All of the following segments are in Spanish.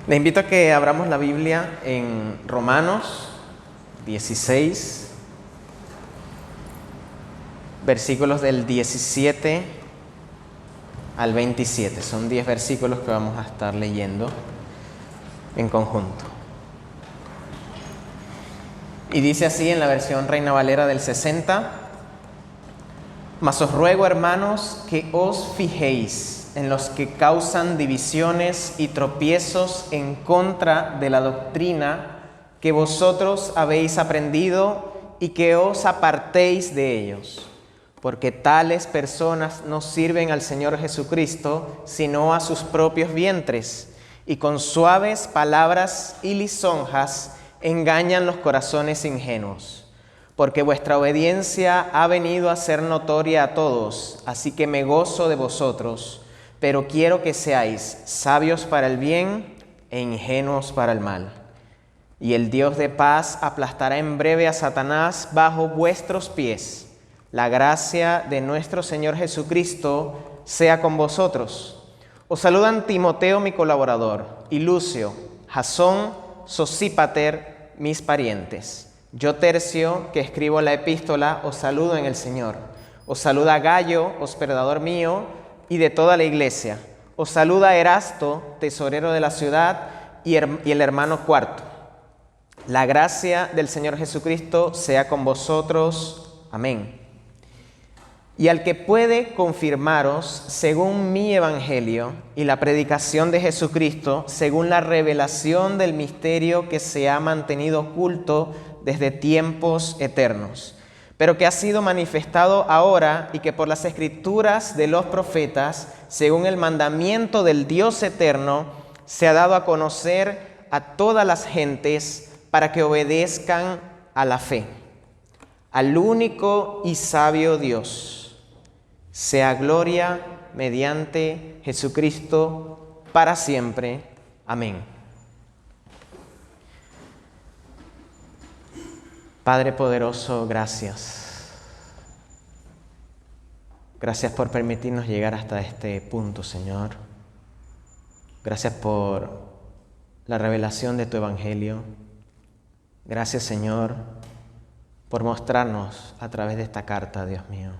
Les invito a que abramos la Biblia en Romanos 16, versículos del 17 al 27. Son 10 versículos que vamos a estar leyendo en conjunto. Y dice así en la versión Reina Valera del 60: Mas os ruego, hermanos, que os fijéis en los que causan divisiones y tropiezos en contra de la doctrina que vosotros habéis aprendido, y que os apartéis de ellos, porque tales personas no sirven al Señor Jesucristo, sino a sus propios vientres, y con suaves palabras y lisonjas engañan los corazones ingenuos. Porque vuestra obediencia ha venido a ser notoria a todos, así que me gozo de vosotros, pero quiero que seáis sabios para el bien e ingenuos para el mal. Y el Dios de paz aplastará en breve a Satanás bajo vuestros pies. La gracia de nuestro Señor Jesucristo sea con vosotros. Os saludan Timoteo, mi colaborador, y Lucio, Jasón, Sosípater, mis parientes. Yo, Tercio, que escribo la epístola, os saludo en el Señor. Os saluda Gayo, hospedador mío, y de toda la iglesia. Os saluda Erasto, tesorero de la ciudad, y el hermano Cuarto. La gracia del Señor Jesucristo sea con vosotros. Amén. Y al que puede confirmaros, según mi evangelio y la predicación de Jesucristo, según la revelación del misterio que se ha mantenido oculto desde tiempos eternos, pero que ha sido manifestado ahora, y que por las escrituras de los profetas, según el mandamiento del Dios eterno, se ha dado a conocer a todas las gentes para que obedezcan a la fe. Al único y sabio Dios, sea gloria mediante Jesucristo para siempre. Amén. Padre poderoso, gracias. Gracias por permitirnos llegar hasta este punto, Señor. Gracias por la revelación de tu evangelio. Gracias, Señor, por mostrarnos a través de esta carta, Dios mío,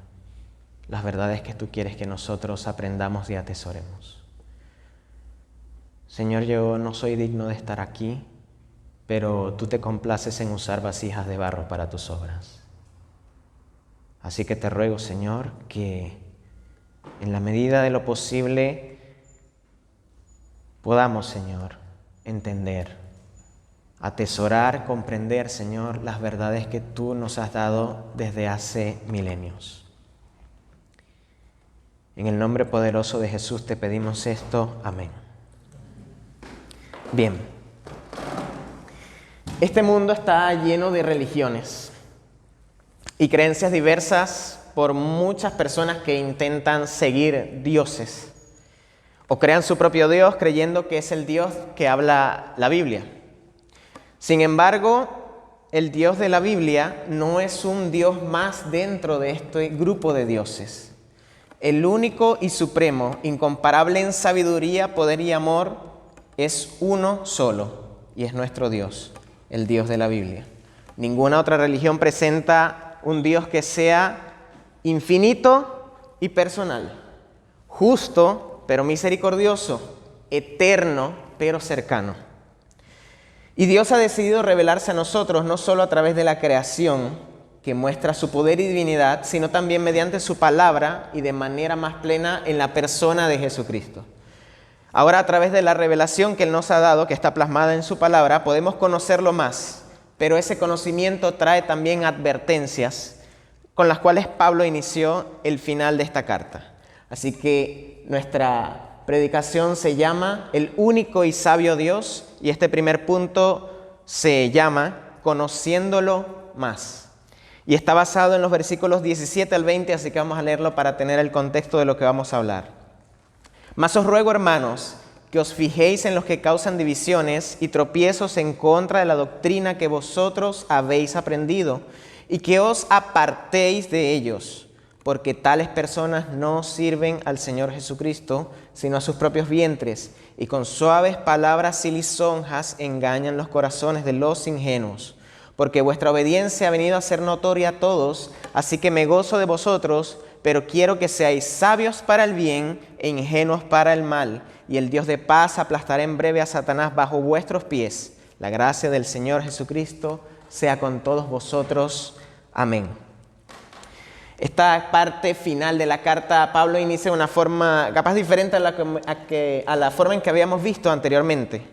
las verdades que tú quieres que nosotros aprendamos y atesoremos. Señor, yo no soy digno de estar aquí, pero tú te complaces en usar vasijas de barro para tus obras. Así que te ruego, Señor, que en la medida de lo posible podamos, Señor, entender, atesorar, comprender, Señor, las verdades que tú nos has dado desde hace milenios. En el nombre poderoso de Jesús te pedimos esto. Amén. Bien. Este mundo está lleno de religiones y creencias diversas por muchas personas que intentan seguir dioses o crean su propio Dios creyendo que es el Dios que habla la Biblia. Sin embargo, el Dios de la Biblia no es un Dios más dentro de este grupo de dioses. El único y supremo, incomparable en sabiduría, poder y amor, es uno solo, y es nuestro Dios, el Dios de la Biblia. Ninguna otra religión presenta un Dios que sea infinito y personal, justo pero misericordioso, eterno pero cercano. Y Dios ha decidido revelarse a nosotros no solo a través de la creación, que muestra su poder y divinidad, sino también mediante su palabra y de manera más plena en la persona de Jesucristo. Ahora, a través de la revelación que Él nos ha dado, que está plasmada en su palabra, podemos conocerlo más, pero ese conocimiento trae también advertencias con las cuales Pablo inició el final de esta carta. Así que nuestra predicación se llama El único y sabio Dios, y este primer punto se llama Conociéndolo más. Y está basado en los versículos 17 al 20, así que vamos a leerlo para tener el contexto de lo que vamos a hablar. Mas os ruego, hermanos, que os fijéis en los que causan divisiones y tropiezos en contra de la doctrina que vosotros habéis aprendido, y que os apartéis de ellos, porque tales personas no sirven al Señor Jesucristo, sino a sus propios vientres, y con suaves palabras y lisonjas engañan los corazones de los ingenuos. Porque vuestra obediencia ha venido a ser notoria a todos, así que me gozo de vosotros, pero quiero que seáis sabios para el bien e ingenuos para el mal, y el Dios de paz aplastará en breve a Satanás bajo vuestros pies. La gracia del Señor Jesucristo sea con todos vosotros. Amén. Esta parte final de la carta, Pablo inicia de una forma capaz diferente a la forma en que habíamos visto anteriormente.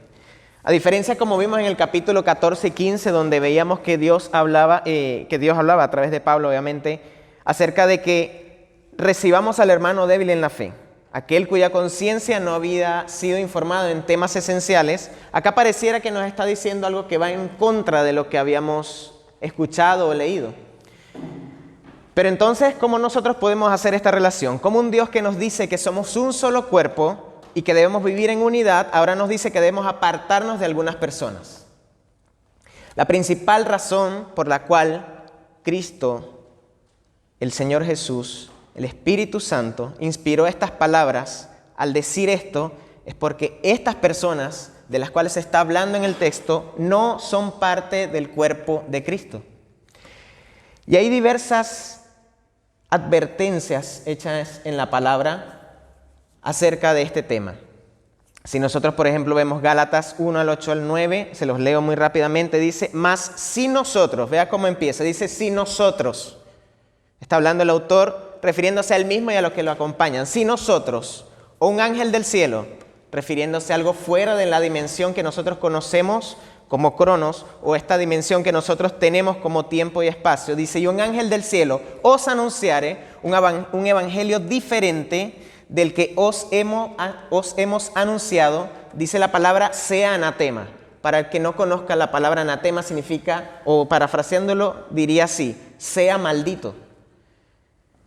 A diferencia como vimos en el capítulo 14 y 15, donde veíamos que Dios hablaba a través de Pablo, obviamente, acerca de que recibamos al hermano débil en la fe, aquel cuya conciencia no había sido informado en temas esenciales. Acá pareciera que nos está diciendo algo que va en contra de lo que habíamos escuchado o leído. Pero entonces, ¿cómo nosotros podemos hacer esta relación? Como un Dios que nos dice que somos un solo cuerpo y que debemos vivir en unidad, ahora nos dice que debemos apartarnos de algunas personas. La principal razón por la cual Cristo, el Señor Jesús, el Espíritu Santo, inspiró estas palabras al decir esto, es porque estas personas de las cuales se está hablando en el texto no son parte del cuerpo de Cristo. Y hay diversas advertencias hechas en la palabra acerca de este tema. Si nosotros, por ejemplo, vemos Gálatas 1 al 8 al 9, se los leo muy rápidamente, dice, mas si nosotros, vea cómo empieza, dice si nosotros, está hablando el autor refiriéndose a él mismo y a los que lo acompañan, si nosotros, o un ángel del cielo, refiriéndose a algo fuera de la dimensión que nosotros conocemos como Cronos, o esta dimensión que nosotros tenemos como tiempo y espacio, dice, y un ángel del cielo os anunciare un evangelio diferente del que os hemos anunciado, dice la palabra, sea anatema. Para el que no conozca la palabra anatema significa, o parafraseándolo, diría así, sea maldito.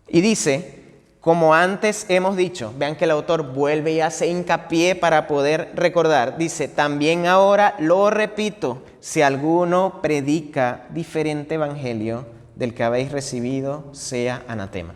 Y dice, como antes hemos dicho, vean que el autor vuelve y hace hincapié para poder recordar. Dice, también ahora lo repito, si alguno predica diferente evangelio del que habéis recibido, sea anatema.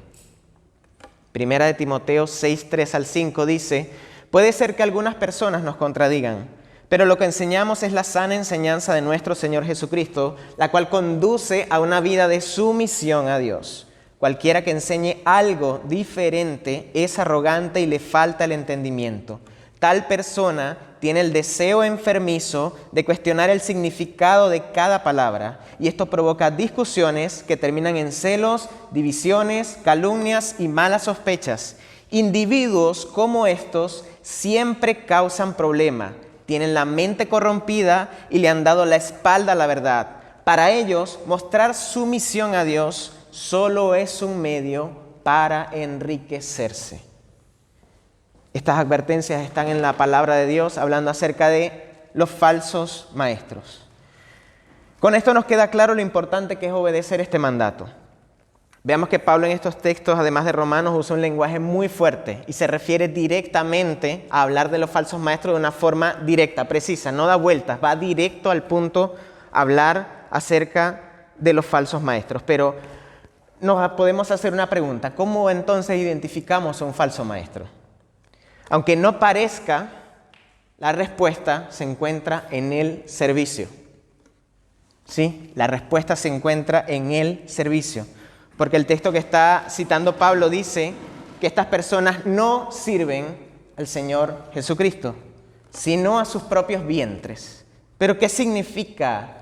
Primera de Timoteo 6, 3 al 5 dice, puede ser que algunas personas nos contradigan, pero lo que enseñamos es la sana enseñanza de nuestro Señor Jesucristo, la cual conduce a una vida de sumisión a Dios. Cualquiera que enseñe algo diferente es arrogante y le falta el entendimiento. Tal persona tiene el deseo enfermizo de cuestionar el significado de cada palabra, y esto provoca discusiones que terminan en celos, divisiones, calumnias y malas sospechas. Individuos como estos siempre causan problema, tienen la mente corrompida y le han dado la espalda a la verdad. Para ellos, mostrar sumisión a Dios solo es un medio para enriquecerse. Estas advertencias están en la palabra de Dios, hablando acerca de los falsos maestros. Con esto nos queda claro lo importante que es obedecer este mandato. Veamos que Pablo en estos textos, además de Romanos, usa un lenguaje muy fuerte y se refiere directamente a hablar de los falsos maestros de una forma directa, precisa, no da vueltas, va directo al punto a hablar acerca de los falsos maestros. Pero nos podemos hacer una pregunta, ¿cómo entonces identificamos a un falso maestro? Aunque no parezca, la respuesta se encuentra en el servicio. ¿Sí? La respuesta se encuentra en el servicio. Porque el texto que está citando Pablo dice que estas personas no sirven al Señor Jesucristo, sino a sus propios vientres. ¿Pero qué significa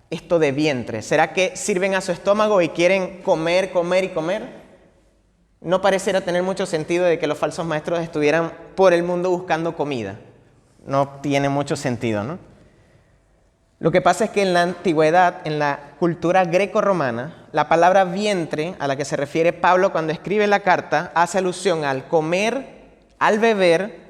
esto de vientre? ¿Será que sirven a su estómago y quieren comer, comer y comer? No pareciera tener mucho sentido de que los falsos maestros estuvieran por el mundo buscando comida. No tiene mucho sentido, ¿no? Lo que pasa es que en la antigüedad, en la cultura greco-romana, la palabra vientre, a la que se refiere Pablo cuando escribe la carta, hace alusión al comer, al beber,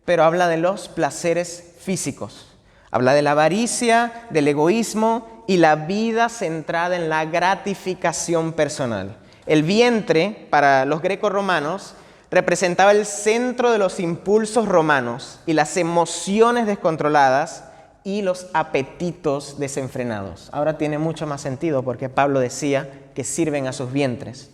pero habla de los placeres físicos. Habla de la avaricia, del egoísmo y la vida centrada en la gratificación personal. El vientre, para los greco-romanos, representaba el centro de los impulsos romanos y las emociones descontroladas y los apetitos desenfrenados. Ahora tiene mucho más sentido porque Pablo decía que sirven a sus vientres.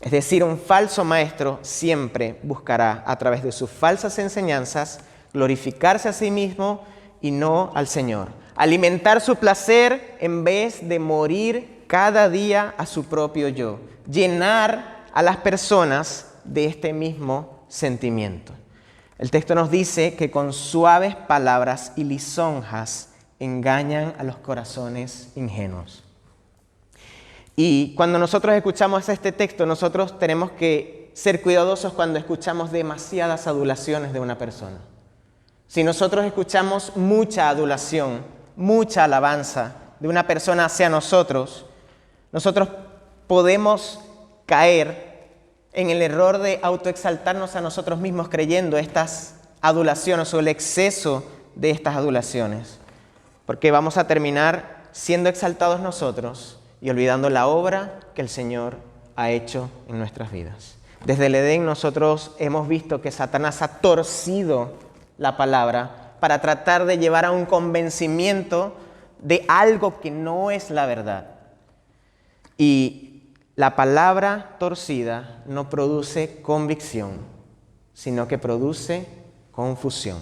Es decir, un falso maestro siempre buscará, a través de sus falsas enseñanzas, glorificarse a sí mismo y no al Señor. Alimentar su placer en vez de morir cada día a su propio yo. Llenar a las personas de este mismo sentimiento. El texto nos dice que con suaves palabras y lisonjas engañan a los corazones ingenuos. Y cuando nosotros escuchamos este texto, nosotros tenemos que ser cuidadosos cuando escuchamos demasiadas adulaciones de una persona. Si nosotros escuchamos mucha adulación, mucha alabanza de una persona hacia nosotros, nosotros podemos caer en el error de autoexaltarnos a nosotros mismos creyendo estas adulaciones o el exceso de estas adulaciones. Porque vamos a terminar siendo exaltados nosotros y olvidando la obra que el Señor ha hecho en nuestras vidas. Desde el Edén nosotros hemos visto que Satanás ha torcido la palabra para tratar de llevar a un convencimiento de algo que no es la verdad. Y la palabra torcida no produce convicción, sino que produce confusión.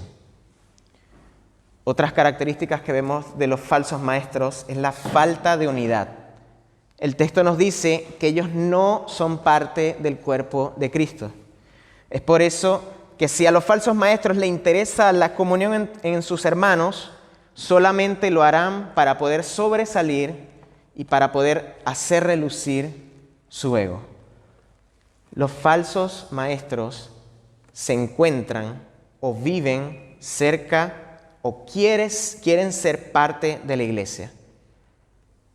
Otras características que vemos de los falsos maestros es la falta de unidad. El texto nos dice que ellos no son parte del cuerpo de Cristo. Es por eso que si a los falsos maestros les interesa la comunión en sus hermanos, solamente lo harán para poder sobresalir y para poder hacer relucir su ego. Los falsos maestros se encuentran o viven cerca o quieren ser parte de la iglesia.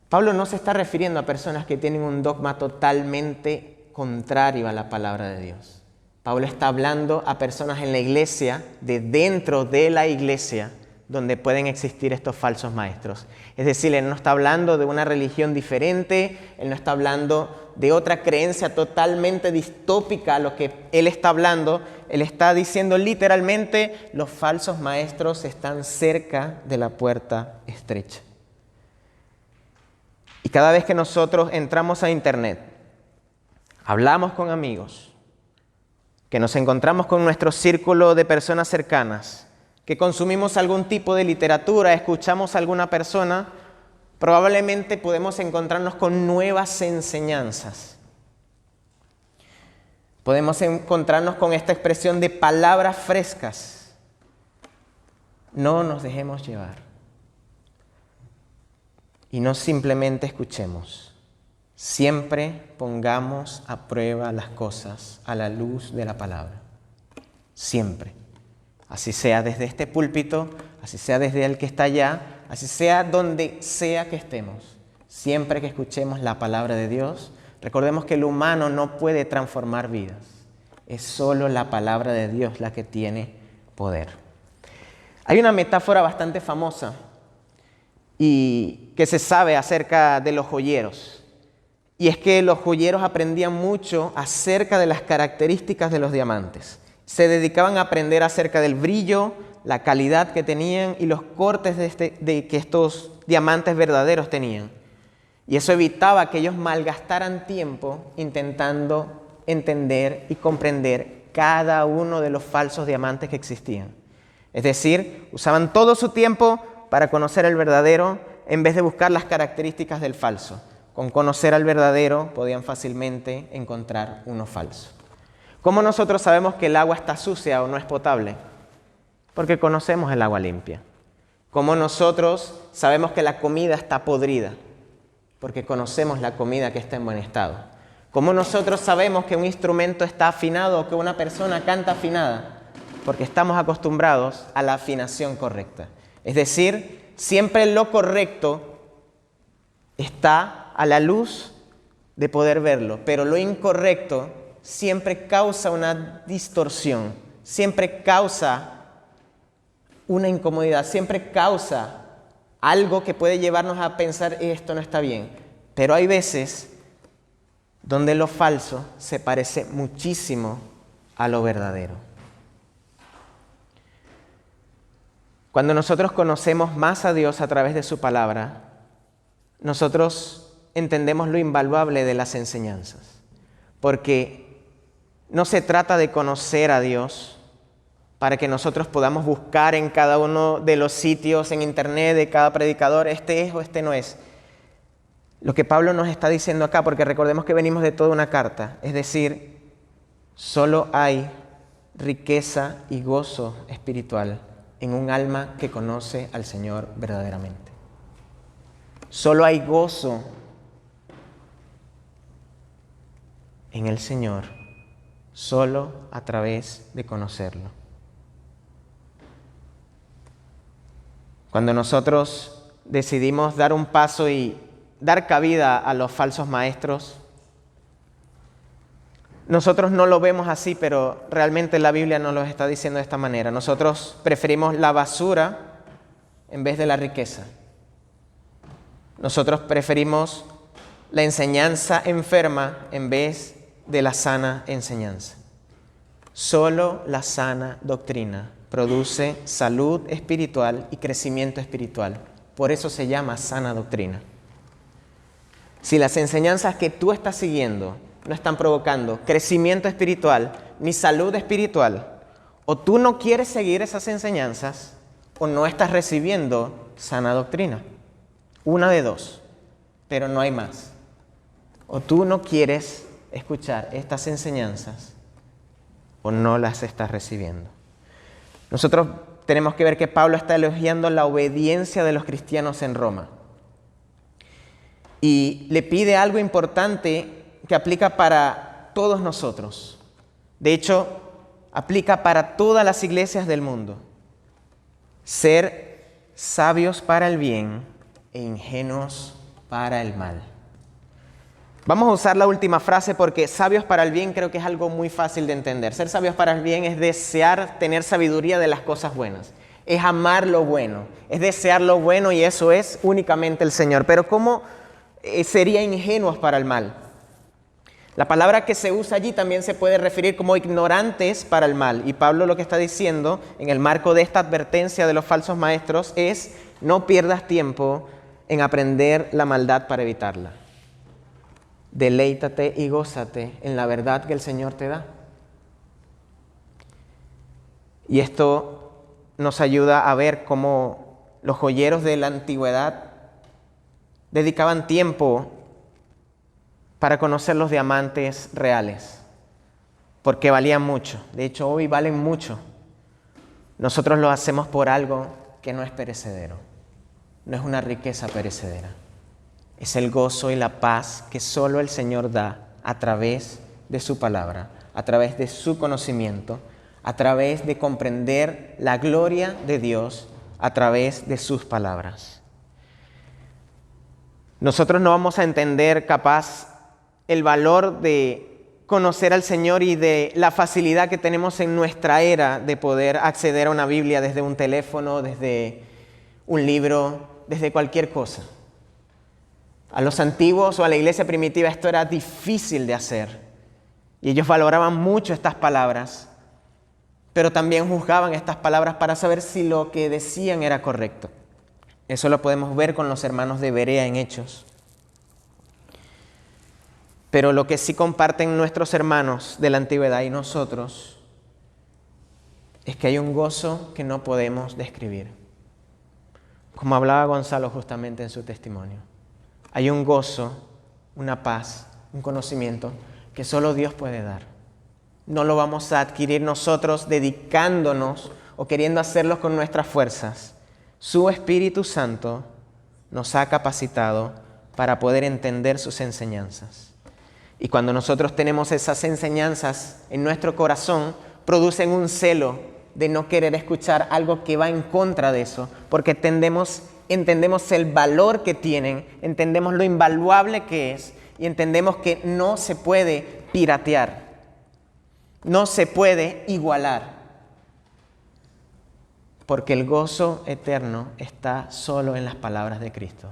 Pablo no se está refiriendo a personas que tienen un dogma totalmente contrario a la palabra de Dios. Pablo está hablando a personas en la iglesia, de dentro de la iglesia, donde pueden existir estos falsos maestros. Es decir, él no está hablando de una religión diferente, él no está hablando de otra creencia totalmente distópica a lo que él está hablando. Él está diciendo literalmente, los falsos maestros están cerca de la puerta estrecha. Y cada vez que nosotros entramos a internet, hablamos con amigos, que nos encontramos con nuestro círculo de personas cercanas, que consumimos algún tipo de literatura, escuchamos a alguna persona, probablemente podemos encontrarnos con nuevas enseñanzas. Podemos encontrarnos con esta expresión de palabras frescas. No nos dejemos llevar. Y no simplemente escuchemos. Siempre pongamos a prueba las cosas a la luz de la palabra. Siempre. Así sea desde este púlpito, así sea desde el que está allá, así sea donde sea que estemos. Siempre que escuchemos la palabra de Dios, recordemos que el humano no puede transformar vidas. Es solo la palabra de Dios la que tiene poder. Hay una metáfora bastante famosa y que se sabe acerca de los joyeros. Y es que los joyeros aprendían mucho acerca de las características de los diamantes. Se dedicaban a aprender acerca del brillo, la calidad que tenían y los cortes de que estos diamantes verdaderos tenían. Y eso evitaba que ellos malgastaran tiempo intentando entender y comprender cada uno de los falsos diamantes que existían. Es decir, usaban todo su tiempo para conocer el verdadero en vez de buscar las características del falso. Con conocer al verdadero podían fácilmente encontrar uno falso. ¿Cómo nosotros sabemos que el agua está sucia o no es potable? Porque conocemos el agua limpia. ¿Cómo nosotros sabemos que la comida está podrida? Porque conocemos la comida que está en buen estado. ¿Cómo nosotros sabemos que un instrumento está afinado o que una persona canta afinada? Porque estamos acostumbrados a la afinación correcta. Es decir, siempre lo correcto está a la luz de poder verlo, pero lo incorrecto siempre causa una distorsión, siempre causa una incomodidad, siempre causa algo que puede llevarnos a pensar esto no está bien. Pero hay veces donde lo falso se parece muchísimo a lo verdadero. Cuando nosotros conocemos más a Dios a través de su palabra, nosotros entendemos lo invaluable de las enseñanzas, porque no se trata de conocer a Dios para que nosotros podamos buscar en cada uno de los sitios en internet de cada predicador, este es o este no es. Lo que Pablo nos está diciendo acá, porque recordemos que venimos de toda una carta, es decir, solo hay riqueza y gozo espiritual en un alma que conoce al Señor verdaderamente. Solo hay gozo en el Señor, solo a través de conocerlo. Cuando nosotros decidimos dar un paso y dar cabida a los falsos maestros, nosotros no lo vemos así, pero realmente la Biblia nos lo está diciendo de esta manera. Nosotros preferimos la basura en vez de la riqueza. Nosotros preferimos la enseñanza enferma en vez de la sana enseñanza. Solo la sana doctrina produce salud espiritual y crecimiento espiritual. Por eso se llama sana doctrina. Si las enseñanzas que tú estás siguiendo no están provocando crecimiento espiritual ni salud espiritual, o tú no quieres seguir esas enseñanzas, o no estás recibiendo sana doctrina. Una de dos, pero no hay más. O tú no quieres escuchar estas enseñanzas, o no las estás recibiendo. Nosotros tenemos que ver que Pablo está elogiando la obediencia de los cristianos en Roma. Y le pide algo importante que aplica para todos nosotros. De hecho, aplica para todas las iglesias del mundo. Ser sabios para el bien e ingenuos para el mal. Vamos a usar la última frase porque sabios para el bien creo que es algo muy fácil de entender. Ser sabios para el bien es desear tener sabiduría de las cosas buenas. Es amar lo bueno, es desear lo bueno y eso es únicamente el Señor. Pero ¿cómo sería ingenuos para el mal? La palabra que se usa allí también se puede referir como ignorantes para el mal. Y Pablo lo que está diciendo en el marco de esta advertencia de los falsos maestros es: no pierdas tiempo en aprender la maldad para evitarla. Deleítate y gózate en la verdad que el Señor te da. Y esto nos ayuda a ver cómo los joyeros de la antigüedad dedicaban tiempo para conocer los diamantes reales, porque valían mucho. De hecho, hoy valen mucho. Nosotros lo hacemos por algo que no es perecedero, no es una riqueza perecedera. Es el gozo y la paz que solo el Señor da a través de su palabra, a través de su conocimiento, a través de comprender la gloria de Dios a través de sus palabras. Nosotros no vamos a entender capaz el valor de conocer al Señor y de la facilidad que tenemos en nuestra era de poder acceder a una Biblia desde un teléfono, desde un libro, desde cualquier cosa. A los antiguos o a la iglesia primitiva esto era difícil de hacer y ellos valoraban mucho estas palabras, pero también juzgaban estas palabras para saber si lo que decían era correcto. Eso lo podemos ver con los hermanos de Berea en Hechos. Pero lo que sí comparten nuestros hermanos de la antigüedad y nosotros es que hay un gozo que no podemos describir. Como hablaba Gonzalo justamente en su testimonio. Hay un gozo, una paz, un conocimiento que solo Dios puede dar. No lo vamos a adquirir nosotros dedicándonos o queriendo hacerlo con nuestras fuerzas. Su Espíritu Santo nos ha capacitado para poder entender sus enseñanzas. Y cuando nosotros tenemos esas enseñanzas en nuestro corazón, producen un celo de no querer escuchar algo que va en contra de eso, porque entendemos el valor que tienen, entendemos lo invaluable que es y entendemos que no se puede piratear, no se puede igualar, porque el gozo eterno está solo en las palabras de Cristo.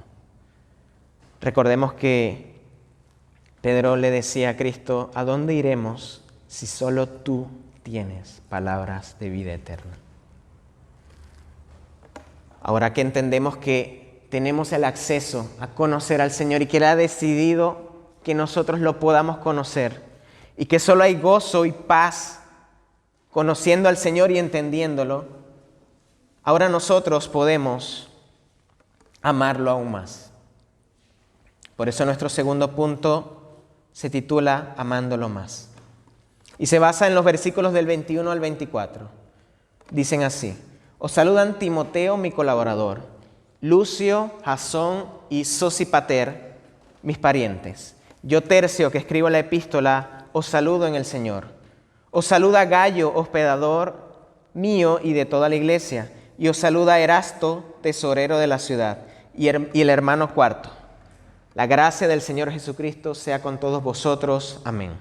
Recordemos que Pedro le decía a Cristo: ¿a dónde iremos si solo tú tienes palabras de vida eterna? Ahora que entendemos que tenemos el acceso a conocer al Señor y que Él ha decidido que nosotros lo podamos conocer y que solo hay gozo y paz conociendo al Señor y entendiéndolo, ahora nosotros podemos amarlo aún más. Por eso nuestro segundo punto se titula Amándolo más. Y se basa en los versículos del 21 al 24. Dicen así: Os saludan Timoteo, mi colaborador, Lucio, Jasón y Sosipater, mis parientes. Yo, Tercio, que escribo la epístola, os saludo en el Señor. Os saluda Gayo, hospedador mío y de toda la iglesia. Y os saluda Erasto, tesorero de la ciudad, y el hermano Cuarto. La gracia del Señor Jesucristo sea con todos vosotros. Amén.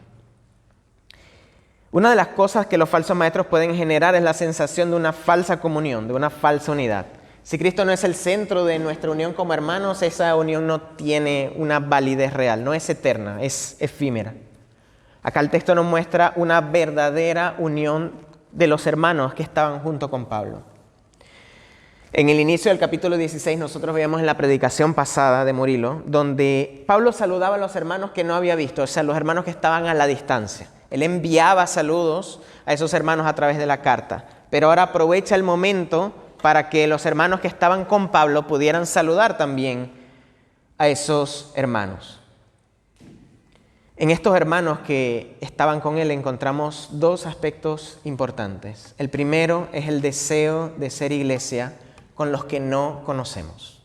Una de las cosas que los falsos maestros pueden generar es la sensación de una falsa comunión, de una falsa unidad. Si Cristo no es el centro de nuestra unión como hermanos, esa unión no tiene una validez real, no es eterna, es efímera. Acá el texto nos muestra una verdadera unión de los hermanos que estaban junto con Pablo. En el inicio del capítulo 16 nosotros veíamos en la predicación pasada de Murilo, donde Pablo saludaba a los hermanos que no había visto, o sea, los hermanos que estaban a la distancia. Él enviaba saludos a esos hermanos a través de la carta, pero ahora aprovecha el momento para que los hermanos que estaban con Pablo pudieran saludar también a esos hermanos. En estos hermanos que estaban con él encontramos dos aspectos importantes. El primero es el deseo de ser iglesia con los que no conocemos.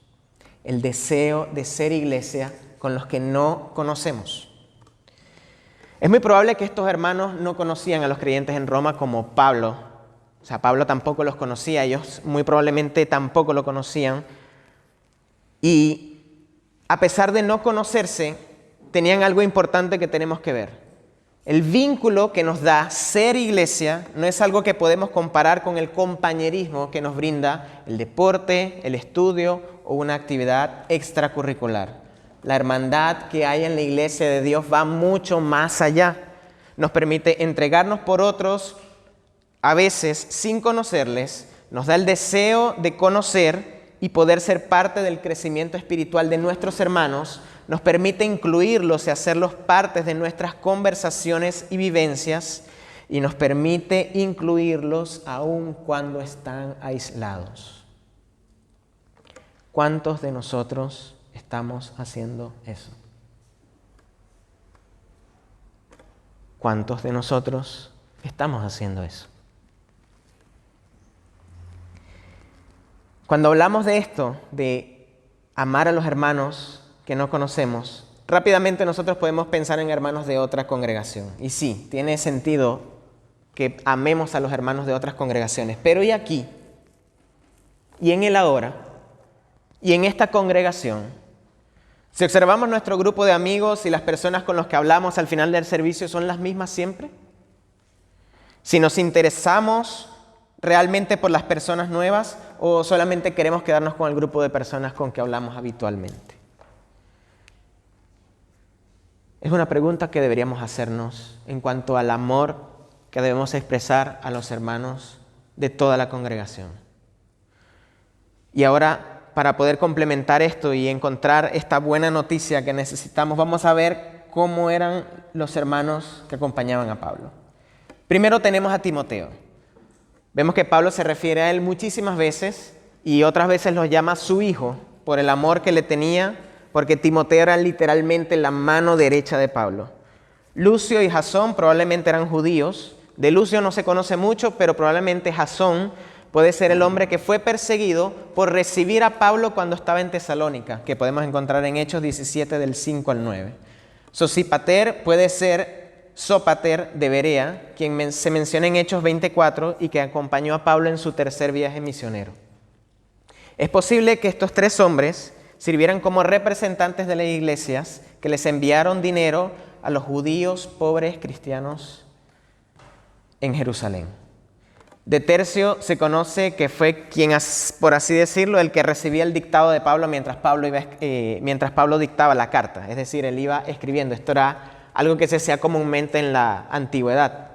El deseo de ser iglesia con los que no conocemos. Es muy probable que estos hermanos no conocían a los creyentes en Roma como Pablo. O sea, Pablo tampoco los conocía, ellos muy probablemente tampoco lo conocían. Y a pesar de no conocerse, tenían algo importante que tenemos que ver. El vínculo que nos da ser iglesia no es algo que podemos comparar con el compañerismo que nos brinda el deporte, el estudio o una actividad extracurricular. La hermandad que hay en la iglesia de Dios va mucho más allá. Nos permite entregarnos por otros, a veces sin conocerles, nos da el deseo de conocer y poder ser parte del crecimiento espiritual de nuestros hermanos, nos permite incluirlos y hacerlos partes de nuestras conversaciones y vivencias y nos permite incluirlos aun cuando están aislados. ¿Cuántos de nosotros estamos haciendo eso? ¿Cuántos de nosotros estamos haciendo eso? Cuando hablamos de esto, de amar a los hermanos que no conocemos, rápidamente nosotros podemos pensar en hermanos de otra congregación. Y sí, tiene sentido que amemos a los hermanos de otras congregaciones. Pero ¿y aquí? ¿Y en el ahora? ¿Y en esta congregación? Si observamos nuestro grupo de amigos y las personas con los que hablamos al final del servicio, ¿son las mismas siempre? Si nos interesamos realmente por las personas nuevas o solamente queremos quedarnos con el grupo de personas con que hablamos habitualmente. Es una pregunta que deberíamos hacernos en cuanto al amor que debemos expresar a los hermanos de toda la congregación. Y ahora, para poder complementar esto y encontrar esta buena noticia que necesitamos, vamos a ver cómo eran los hermanos que acompañaban a Pablo. Primero tenemos a Timoteo. Vemos que Pablo se refiere a él muchísimas veces y otras veces lo llama su hijo por el amor que le tenía, porque Timoteo era literalmente la mano derecha de Pablo. Lucio y Jasón probablemente eran judíos. De Lucio no se conoce mucho, pero probablemente Jasón puede ser el hombre que fue perseguido por recibir a Pablo cuando estaba en Tesalónica, que podemos encontrar en Hechos 17 del 5 al 9. Sosipater puede ser Sópater de Berea, quien se menciona en Hechos 24 y que acompañó a Pablo en su tercer viaje misionero. Es posible que estos tres hombres sirvieran como representantes de las iglesias que les enviaron dinero a los judíos pobres cristianos en Jerusalén. De Tercio se conoce que fue quien, por así decirlo, el que recibía el dictado de Pablo mientras Pablo dictaba la carta. Es decir, él iba escribiendo. Esto era algo que se hacía comúnmente en la antigüedad.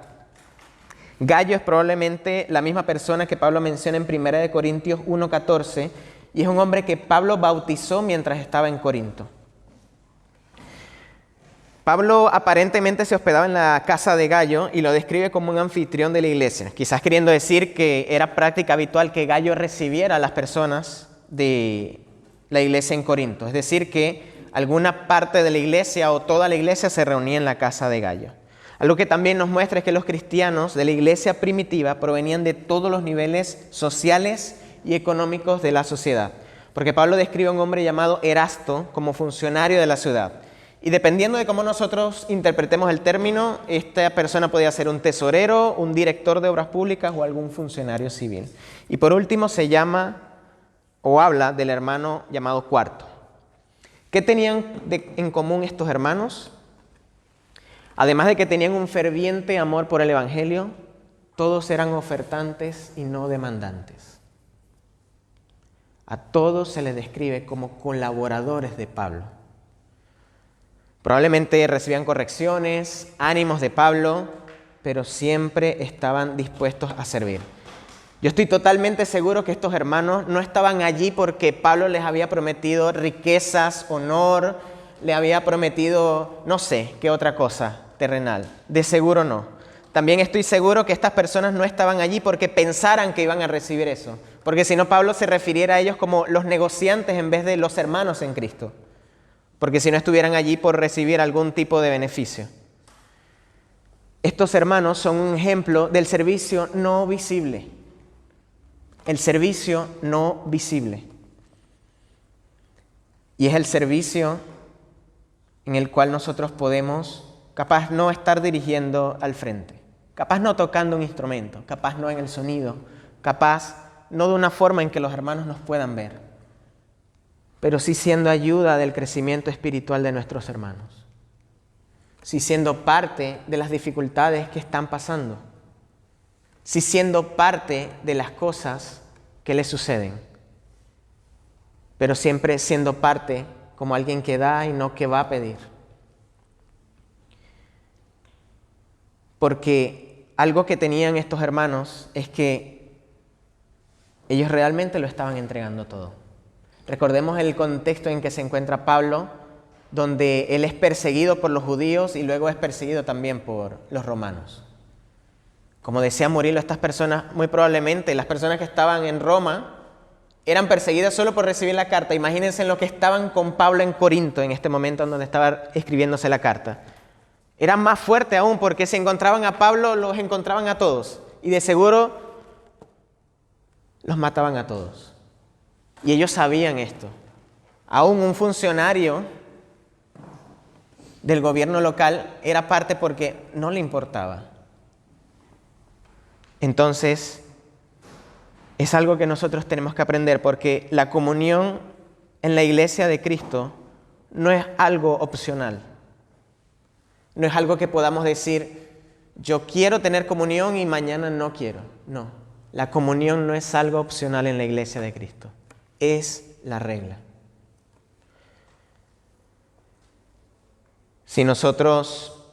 Gayo es probablemente la misma persona que Pablo menciona en 1 Corintios 1:14 y es un hombre que Pablo bautizó mientras estaba en Corinto. Pablo aparentemente se hospedaba en la casa de Gayo y lo describe como un anfitrión de la iglesia, quizás queriendo decir que era práctica habitual que Gayo recibiera a las personas de la iglesia en Corinto, es decir, que alguna parte de la iglesia o toda la iglesia se reunía en la casa de Gayo. Algo que también nos muestra es que los cristianos de la iglesia primitiva provenían de todos los niveles sociales y económicos de la sociedad, porque Pablo describe a un hombre llamado Erasto como funcionario de la ciudad. Y dependiendo de cómo nosotros interpretemos el término, esta persona podía ser un tesorero, un director de obras públicas o algún funcionario civil. Y por último se llama o habla del hermano llamado Cuarto. ¿Qué tenían en común estos hermanos? Además de que tenían un ferviente amor por el Evangelio, todos eran ofertantes y no demandantes. A todos se les describe como colaboradores de Pablo. Probablemente recibían correcciones, ánimos de Pablo, pero siempre estaban dispuestos a servir. Yo estoy totalmente seguro que estos hermanos no estaban allí porque Pablo les había prometido riquezas, honor, le había prometido no sé qué otra cosa terrenal. De seguro no. También estoy seguro que estas personas no estaban allí porque pensaran que iban a recibir eso. Porque si no, Pablo se refiriera a ellos como los negociantes en vez de los hermanos en Cristo. Porque si no estuvieran allí por recibir algún tipo de beneficio. Estos hermanos son un ejemplo del servicio no visible. El servicio no visible. Y es el servicio en el cual nosotros podemos, capaz no estar dirigiendo al frente, capaz no tocando un instrumento, capaz no en el sonido, capaz no de una forma en que los hermanos nos puedan ver, pero sí siendo ayuda del crecimiento espiritual de nuestros hermanos, sí siendo parte de las dificultades que están pasando, sí siendo parte de las cosas que les suceden, pero siempre siendo parte como alguien que da y no que va a pedir. Porque algo que tenían estos hermanos es que ellos realmente lo estaban entregando todo. Recordemos el contexto en que se encuentra Pablo, donde él es perseguido por los judíos y luego es perseguido también por los romanos. Como desean morirlo estas personas, muy probablemente las personas que estaban en Roma eran perseguidas solo por recibir la carta. Imagínense en lo que estaban con Pablo en Corinto en este momento en donde estaba escribiéndose la carta. Era más fuerte aún porque si encontraban a Pablo, los encontraban a todos. Y de seguro los mataban a todos. Y ellos sabían esto. Aún un funcionario del gobierno local era parte porque no le importaba. Entonces, es algo que nosotros tenemos que aprender porque la comunión en la iglesia de Cristo no es algo opcional. No es algo que podamos decir, yo quiero tener comunión y mañana no quiero. No, la comunión no es algo opcional en la iglesia de Cristo. Es la regla. Si nosotros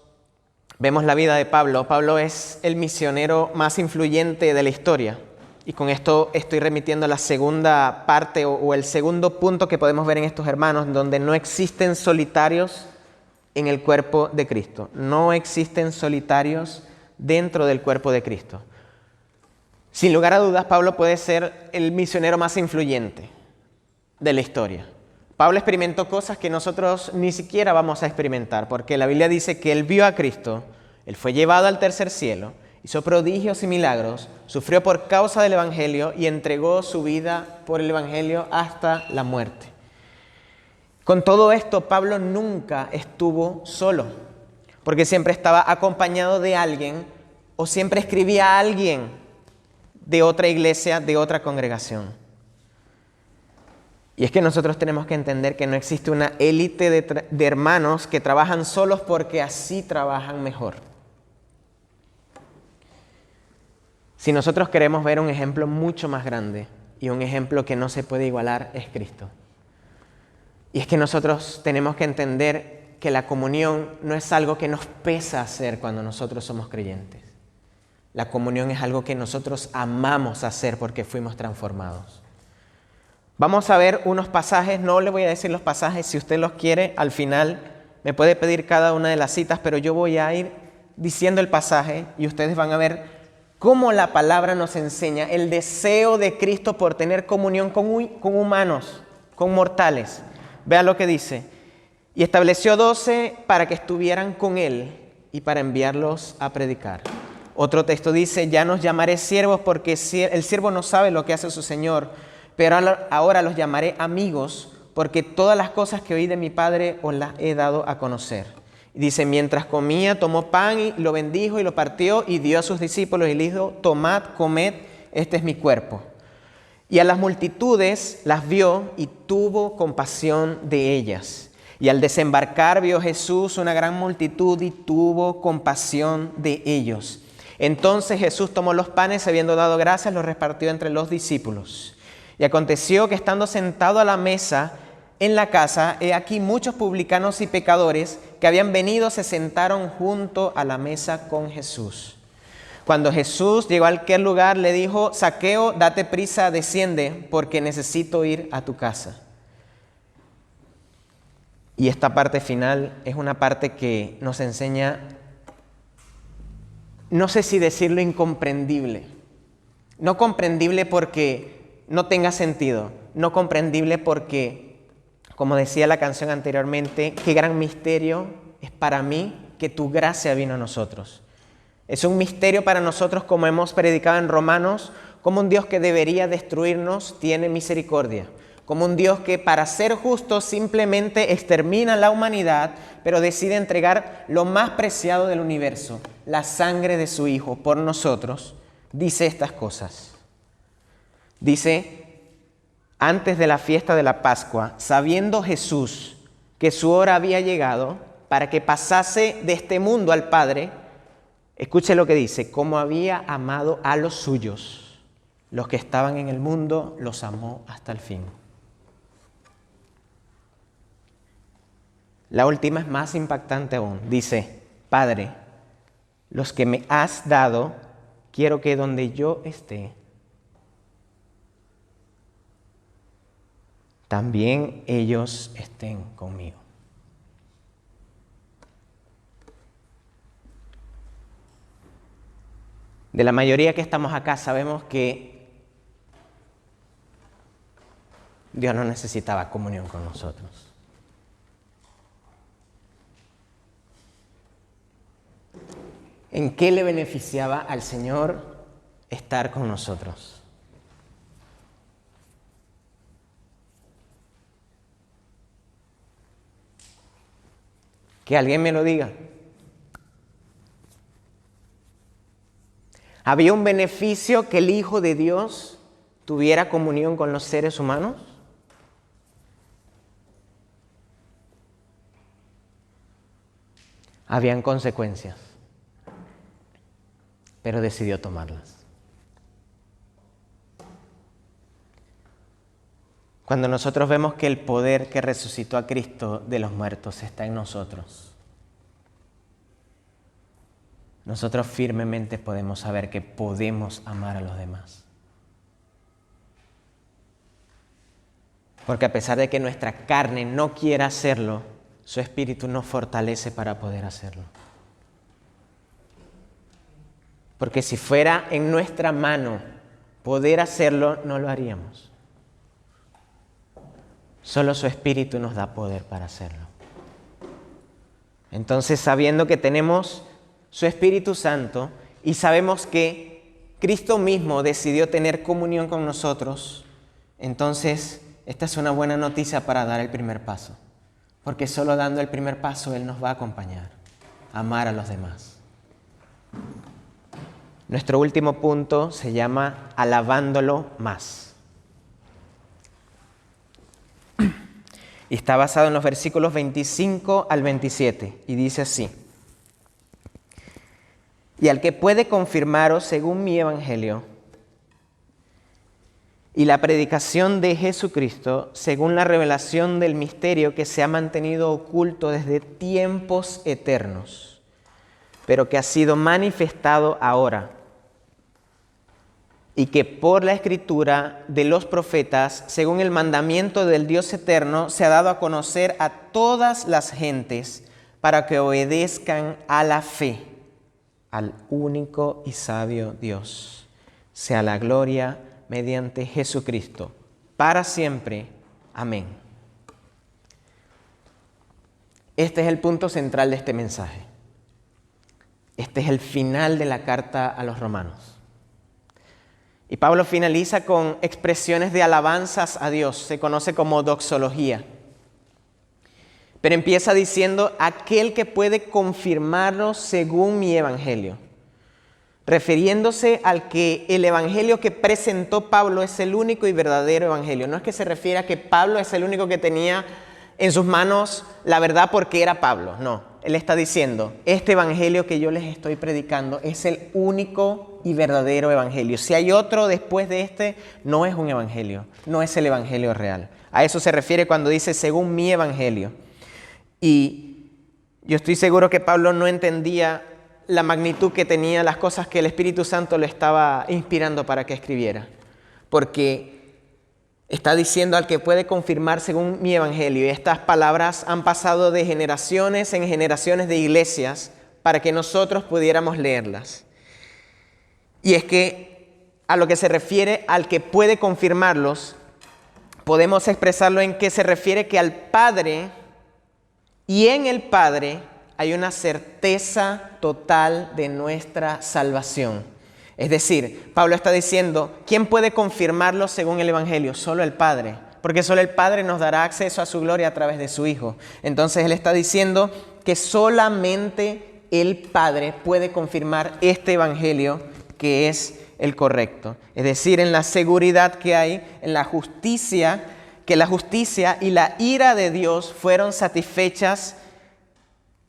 vemos la vida de Pablo, Pablo es el misionero más influyente de la historia. Y con esto estoy remitiendo a la segunda parte o el segundo punto que podemos ver en estos hermanos, donde no existen solitarios en el cuerpo de Cristo. No existen solitarios dentro del cuerpo de Cristo. Sin lugar a dudas, Pablo puede ser el misionero más influyente de la historia. Pablo experimentó cosas que nosotros ni siquiera vamos a experimentar, porque la Biblia dice que él vio a Cristo, él fue llevado al tercer cielo, hizo prodigios y milagros, sufrió por causa del Evangelio y entregó su vida por el Evangelio hasta la muerte. Con todo esto, Pablo nunca estuvo solo, porque siempre estaba acompañado de alguien o siempre escribía a alguien de otra iglesia, de otra congregación. Y es que nosotros tenemos que entender que no existe una élite de hermanos que trabajan solos porque así trabajan mejor. Si nosotros queremos ver un ejemplo mucho más grande y un ejemplo que no se puede igualar, es Cristo. Y es que nosotros tenemos que entender que la comunión no es algo que nos pesa hacer cuando nosotros somos creyentes. La comunión es algo que nosotros amamos hacer porque fuimos transformados. Vamos a ver unos pasajes, no le voy a decir los pasajes, si usted los quiere, al final me puede pedir cada una de las citas, pero yo voy a ir diciendo el pasaje y ustedes van a ver cómo la palabra nos enseña el deseo de Cristo por tener comunión con humanos, con mortales. Vean lo que dice. Y estableció 12 para que estuvieran con él y para enviarlos a predicar. Otro texto dice, ya nos llamaré siervos porque el siervo no sabe lo que hace su Señor, pero ahora los llamaré amigos porque todas las cosas que oí de mi Padre os las he dado a conocer. Y dice, mientras comía, tomó pan y lo bendijo y lo partió y dio a sus discípulos y le dijo, tomad, comed, este es mi cuerpo. Y a las multitudes las vio y tuvo compasión de ellas. Y al desembarcar vio Jesús una gran multitud y tuvo compasión de ellos. Entonces Jesús tomó los panes, habiendo dado gracias, los repartió entre los discípulos. Y aconteció que estando sentado a la mesa en la casa, he aquí muchos publicanos y pecadores que habían venido se sentaron junto a la mesa con Jesús. Cuando Jesús llegó a aquel lugar, le dijo, Zaqueo, date prisa, desciende, porque necesito ir a tu casa. Y esta parte final es una parte que nos enseña, no sé si decirlo incomprendible. No comprendible porque no tenga sentido. No comprendible porque, como decía la canción anteriormente, qué gran misterio es para mí que tu gracia vino a nosotros. Es un misterio para nosotros, como hemos predicado en Romanos, como un Dios que debería destruirnos tiene misericordia. Como un Dios que para ser justo simplemente extermina a la humanidad, pero decide entregar lo más preciado del universo, la sangre de su Hijo por nosotros, dice estas cosas. Dice, antes de la fiesta de la Pascua, sabiendo Jesús que su hora había llegado para que pasase de este mundo al Padre, escuche lo que dice, como había amado a los suyos, los que estaban en el mundo, los amó hasta el fin. La última es más impactante aún. Dice, Padre, los que me has dado, quiero que donde yo esté, también ellos estén conmigo. De la mayoría que estamos acá sabemos que Dios no necesitaba comunión con nosotros. ¿En qué le beneficiaba al Señor estar con nosotros? Que alguien me lo diga. ¿Había un beneficio que el Hijo de Dios tuviera comunión con los seres humanos? Habían consecuencias, pero decidió tomarlas. Cuando nosotros vemos que el poder que resucitó a Cristo de los muertos está en nosotros, nosotros firmemente podemos saber que podemos amar a los demás. Porque a pesar de que nuestra carne no quiera hacerlo, su espíritu nos fortalece para poder hacerlo. Porque si fuera en nuestra mano poder hacerlo, no lo haríamos. Solo su espíritu nos da poder para hacerlo. Entonces, sabiendo que tenemos su Espíritu Santo y sabemos que Cristo mismo decidió tener comunión con nosotros, entonces esta es una buena noticia para dar el primer paso. Porque solo dando el primer paso Él nos va a acompañar, a amar a los demás. Nuestro último punto se llama alabándolo más. Y está basado en los versículos 25 al 27 y dice así. Y al que puede confirmaros según mi evangelio y la predicación de Jesucristo según la revelación del misterio que se ha mantenido oculto desde tiempos eternos, pero que ha sido manifestado ahora, y que por la escritura de los profetas, según el mandamiento del Dios eterno, se ha dado a conocer a todas las gentes, para que obedezcan a la fe, al único y sabio Dios. Sea la gloria mediante Jesucristo, para siempre. Amén. Este es el punto central de este mensaje. Este es el final de la carta a los romanos. Y Pablo finaliza con expresiones de alabanzas a Dios, se conoce como doxología. Pero empieza diciendo, aquel que puede confirmarlo según mi evangelio. Refiriéndose al que el evangelio que presentó Pablo es el único y verdadero evangelio. No es que se refiere a que Pablo es el único que tenía en sus manos la verdad porque era Pablo. No, él está diciendo, este evangelio que yo les estoy predicando es el único y verdadero evangelio. Si hay otro después de este, no es un evangelio, no es el evangelio real. A eso se refiere cuando dice según mi evangelio. Y yo estoy seguro que Pablo no entendía la magnitud que tenía las cosas que el Espíritu Santo le estaba inspirando para que escribiera. Porque está diciendo al que puede confirmar según mi evangelio. Y estas palabras han pasado de generaciones en generaciones de iglesias para que nosotros pudiéramos leerlas. Y es que a lo que se refiere al que puede confirmarlos, podemos expresarlo en que se refiere que al Padre y en el Padre hay una certeza total de nuestra salvación. Es decir, Pablo está diciendo, ¿quién puede confirmarlo según el Evangelio? Solo el Padre, porque solo el Padre nos dará acceso a su gloria a través de su Hijo. Entonces él está diciendo que solamente el Padre puede confirmar este Evangelio que es el correcto. Es decir, en la seguridad que hay, en la justicia, que la justicia y la ira de Dios fueron satisfechas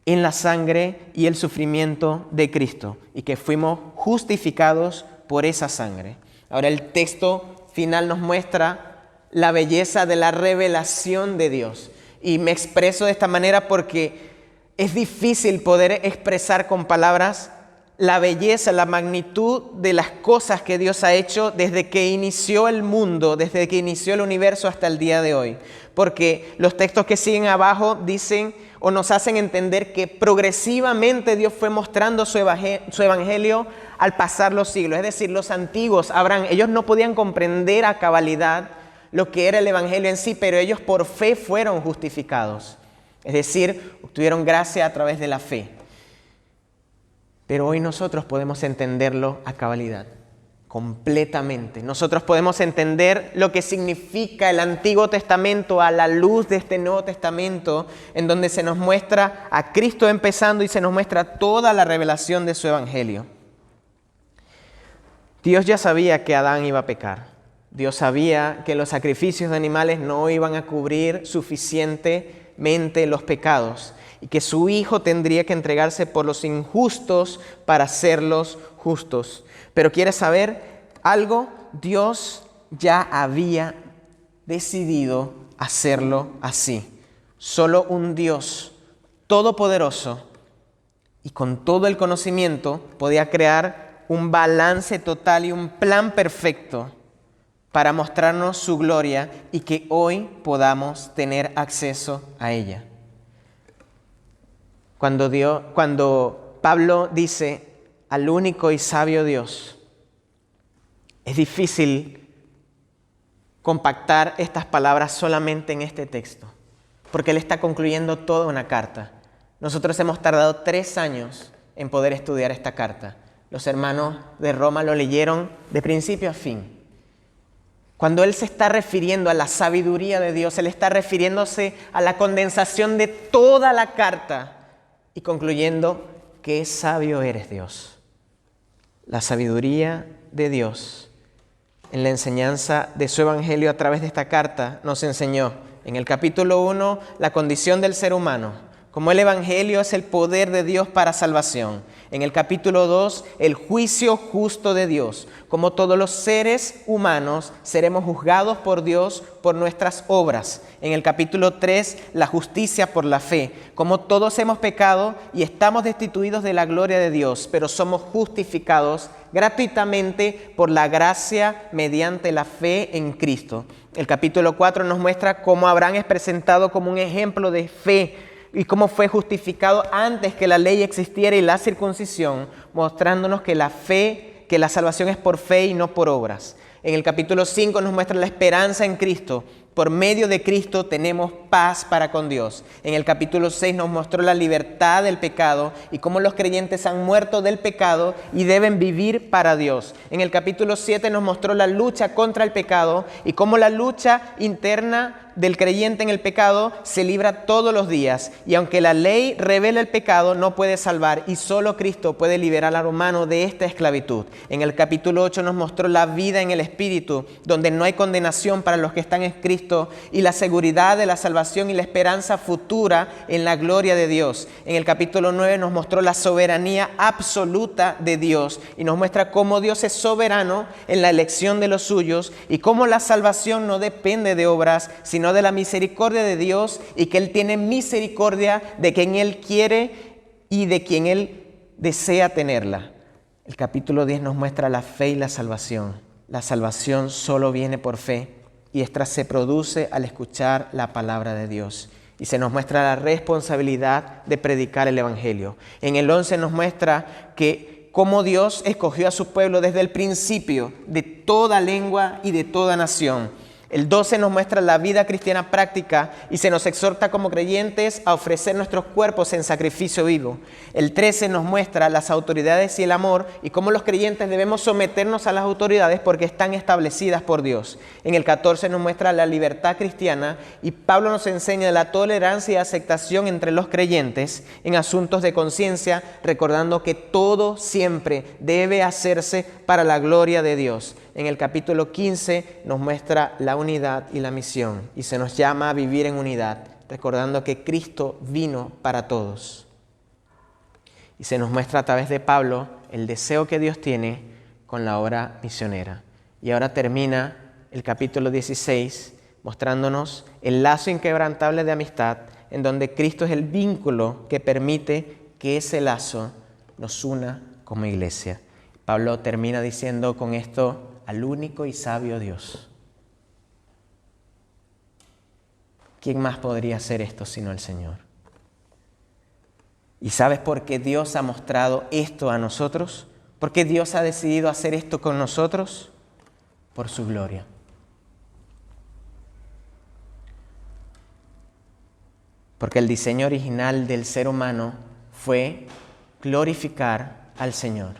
en la sangre y el sufrimiento de Cristo y que fuimos justificados por esa sangre. Ahora el texto final nos muestra la belleza de la revelación de Dios. Y me expreso de esta manera porque es difícil poder expresar con palabras la belleza, la magnitud de las cosas que Dios ha hecho desde que inició el mundo, desde que inició el universo hasta el día de hoy. Porque los textos que siguen abajo dicen o nos hacen entender que progresivamente Dios fue mostrando su evangelio al pasar los siglos. Es decir, los antiguos, Abraham, ellos no podían comprender a cabalidad lo que era el evangelio en sí, pero ellos por fe fueron justificados. Es decir, obtuvieron gracia a través de la fe. Pero hoy nosotros podemos entenderlo a cabalidad, completamente. Nosotros podemos entender lo que significa el Antiguo Testamento a la luz de este Nuevo Testamento, en donde se nos muestra a Cristo empezando y se nos muestra toda la revelación de su Evangelio. Dios ya sabía que Adán iba a pecar. Dios sabía que los sacrificios de animales no iban a cubrir suficientemente los pecados y que su Hijo tendría que entregarse por los injustos para hacerlos justos. Pero ¿quieres saber algo? Dios ya había decidido hacerlo así. Solo un Dios todopoderoso y con todo el conocimiento podía crear un balance total y un plan perfecto para mostrarnos su gloria y que hoy podamos tener acceso a ella. Cuando Pablo dice al único y sabio Dios, es difícil compactar estas palabras solamente en este texto, porque él está concluyendo toda una carta. Nosotros hemos tardado 3 años en poder estudiar esta carta. Los hermanos de Roma lo leyeron de principio a fin. Cuando él se está refiriendo a la sabiduría de Dios, él está refiriéndose a la condensación de toda la carta y concluyendo qué sabio eres, Dios. La sabiduría de Dios en la enseñanza de su evangelio a través de esta carta nos enseñó en el capítulo 1 la condición del ser humano, como el evangelio es el poder de Dios para salvación. En el capítulo 2, el juicio justo de Dios. Como todos los seres humanos seremos juzgados por Dios por nuestras obras. En el capítulo 3, la justicia por la fe. Como todos hemos pecado y estamos destituidos de la gloria de Dios, pero somos justificados gratuitamente por la gracia mediante la fe en Cristo. El capítulo 4 nos muestra cómo Abraham es presentado como un ejemplo de fe y cómo fue justificado antes que la ley existiera y la circuncisión, mostrándonos que la fe, que la salvación es por fe y no por obras. En el capítulo 5 nos muestra la esperanza en Cristo. Por medio de Cristo tenemos paz para con Dios. En el capítulo 6 nos mostró la libertad del pecado y cómo los creyentes han muerto del pecado y deben vivir para Dios. En el capítulo 7 nos mostró la lucha contra el pecado y cómo la lucha interna del creyente en el pecado se libra todos los días. Y aunque la ley revela el pecado, no puede salvar y solo Cristo puede liberar al humano de esta esclavitud. En el capítulo 8 nos mostró la vida en el Espíritu, donde no hay condenación para los que están en Cristo y la seguridad de la salvación y la esperanza futura en la gloria de Dios. En el capítulo 9 nos mostró la soberanía absoluta de Dios y nos muestra cómo Dios es soberano en la elección de los suyos y cómo la salvación no depende de obras, sino de la misericordia de Dios y que Él tiene misericordia de quien Él quiere y de quien Él desea tenerla. El capítulo 10 nos muestra la fe y la salvación. La salvación solo viene por fe y esta se produce al escuchar la palabra de Dios. Y se nos muestra la responsabilidad de predicar el Evangelio. En el 11 nos muestra que cómo Dios escogió a su pueblo desde el principio de toda lengua y de toda nación. El 12 nos muestra la vida cristiana práctica y se nos exhorta como creyentes a ofrecer nuestros cuerpos en sacrificio vivo. El 13 nos muestra las autoridades y el amor y cómo los creyentes debemos someternos a las autoridades porque están establecidas por Dios. En el 14 nos muestra la libertad cristiana y Pablo nos enseña la tolerancia y aceptación entre los creyentes en asuntos de conciencia, recordando que todo siempre debe hacerse para la gloria de Dios. En el capítulo 15 nos muestra la unidad y la misión y se nos llama a vivir en unidad, recordando que Cristo vino para todos. Y se nos muestra a través de Pablo el deseo que Dios tiene con la obra misionera. Y ahora termina el capítulo 16 mostrándonos el lazo inquebrantable de amistad en donde Cristo es el vínculo que permite que ese lazo nos una como iglesia. Pablo termina diciendo con esto: al único y sabio Dios. ¿Quién más podría hacer esto sino el Señor? ¿Y sabes por qué Dios ha mostrado esto a nosotros? ¿Por qué Dios ha decidido hacer esto con nosotros? Por su gloria. Porque el diseño original del ser humano fue glorificar al Señor.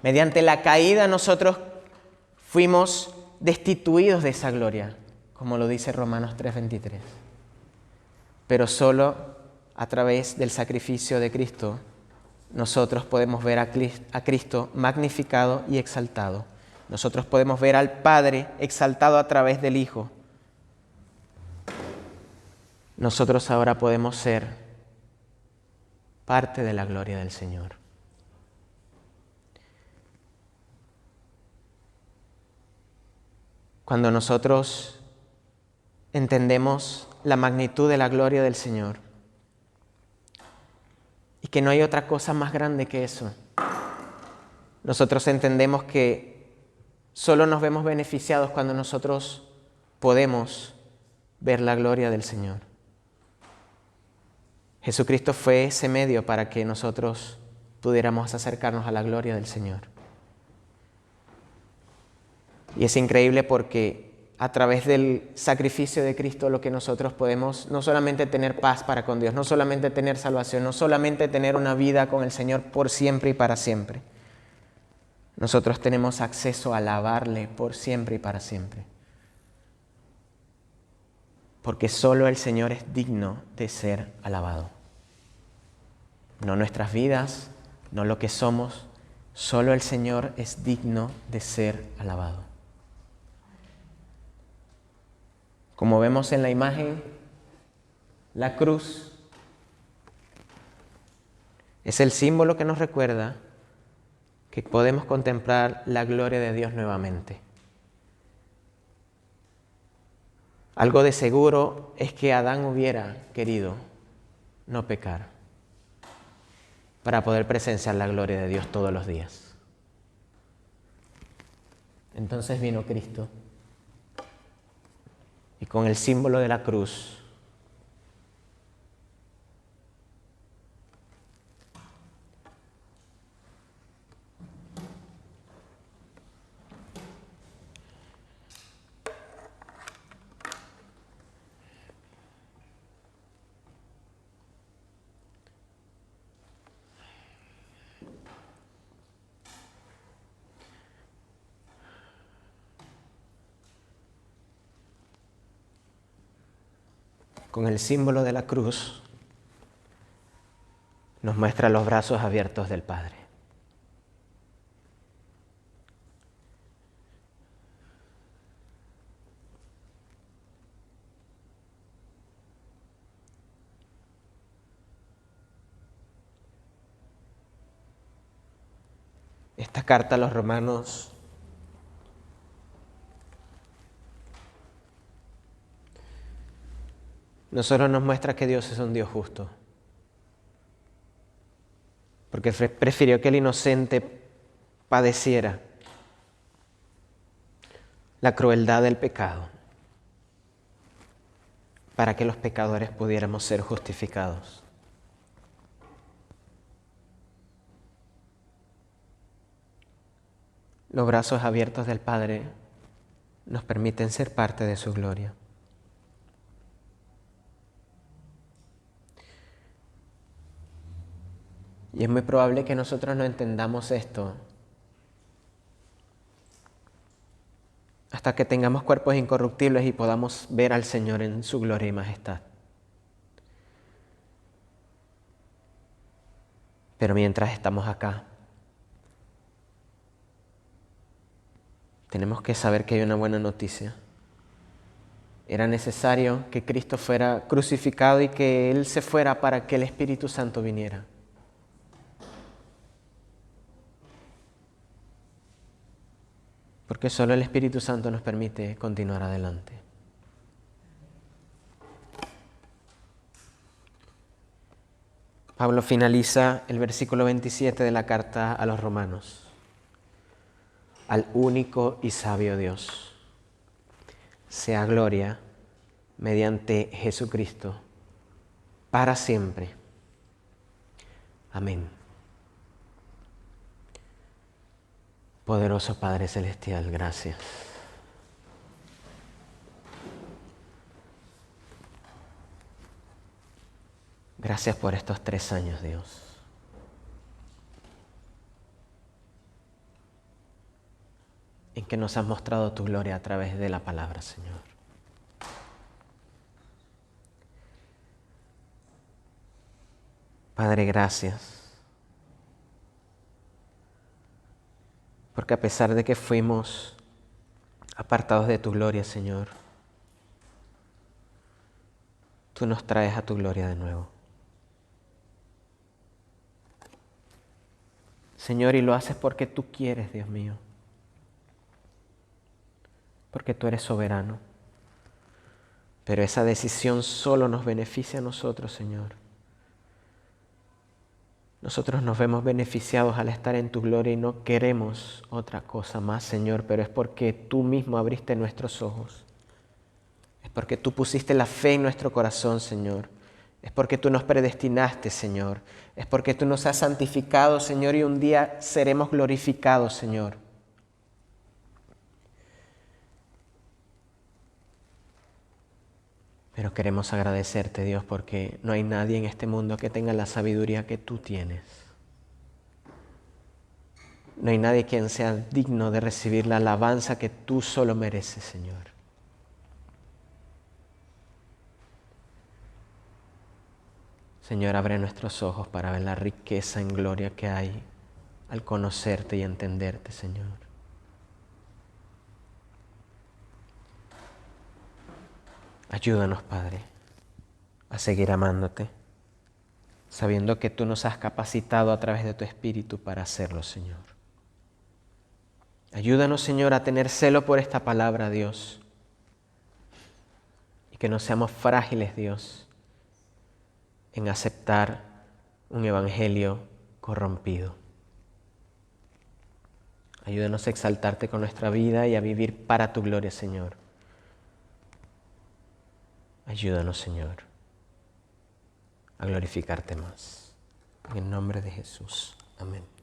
Mediante la caída nosotros fuimos destituidos de esa gloria, como lo dice Romanos 3:23. Pero solo a través del sacrificio de Cristo nosotros podemos ver a Cristo magnificado y exaltado. Nosotros podemos ver al Padre exaltado a través del Hijo. Nosotros ahora podemos ser parte de la gloria del Señor. Cuando nosotros entendemos la magnitud de la gloria del Señor y que no hay otra cosa más grande que eso, nosotros entendemos que solo nos vemos beneficiados cuando nosotros podemos ver la gloria del Señor. Jesucristo fue ese medio para que nosotros pudiéramos acercarnos a la gloria del Señor. Y es increíble porque a través del sacrificio de Cristo lo que nosotros podemos no solamente tener paz para con Dios, no solamente tener salvación, no solamente tener una vida con el Señor por siempre y para siempre. Nosotros tenemos acceso a alabarle por siempre y para siempre. Porque solo el Señor es digno de ser alabado. No nuestras vidas, no lo que somos, solo el Señor es digno de ser alabado. Como vemos en la imagen, la cruz es el símbolo que nos recuerda que podemos contemplar la gloria de Dios nuevamente. Algo de seguro es que Adán hubiera querido no pecar para poder presenciar la gloria de Dios todos los días. Entonces vino Cristo y con el símbolo de la cruz con el símbolo de la cruz, nos muestra los brazos abiertos del Padre. Esta carta a los romanos no solo nos muestra que Dios es un Dios justo, porque prefirió que el inocente padeciera la crueldad del pecado para que los pecadores pudiéramos ser justificados. Los brazos abiertos del Padre nos permiten ser parte de su gloria. Y es muy probable que nosotros no entendamos esto hasta que tengamos cuerpos incorruptibles y podamos ver al Señor en su gloria y majestad. Pero mientras estamos acá, tenemos que saber que hay una buena noticia. Era necesario que Cristo fuera crucificado y que Él se fuera para que el Espíritu Santo viniera. Porque solo el Espíritu Santo nos permite continuar adelante. Pablo finaliza el versículo 27 de la carta a los Romanos. Al único y sabio Dios, sea gloria mediante Jesucristo para siempre. Amén. Poderoso Padre Celestial, gracias. Gracias por estos 3 años, Dios. En que nos has mostrado tu gloria a través de la palabra, Señor. Padre, gracias. Porque a pesar de que fuimos apartados de tu gloria, Señor, tú nos traes a tu gloria de nuevo. Señor, y lo haces porque tú quieres, Dios mío. Porque tú eres soberano. Pero esa decisión solo nos beneficia a nosotros, Señor. Nosotros nos vemos beneficiados al estar en tu gloria y no queremos otra cosa más, Señor, pero es porque tú mismo abriste nuestros ojos. Es porque tú pusiste la fe en nuestro corazón, Señor. Es porque tú nos predestinaste, Señor. Es porque tú nos has santificado, Señor, y un día seremos glorificados, Señor. Pero queremos agradecerte, Dios, porque no hay nadie en este mundo que tenga la sabiduría que tú tienes. No hay nadie quien sea digno de recibir la alabanza que tú solo mereces, Señor. Señor, abre nuestros ojos para ver la riqueza en gloria que hay al conocerte y entenderte, Señor. Ayúdanos, Padre, a seguir amándote, sabiendo que tú nos has capacitado a través de tu Espíritu para hacerlo, Señor. Ayúdanos, Señor, a tener celo por esta palabra, Dios, y que no seamos frágiles, Dios, en aceptar un evangelio corrompido. Ayúdanos a exaltarte con nuestra vida y a vivir para tu gloria, Señor. Ayúdanos, Señor, a glorificarte más. En el nombre de Jesús. Amén.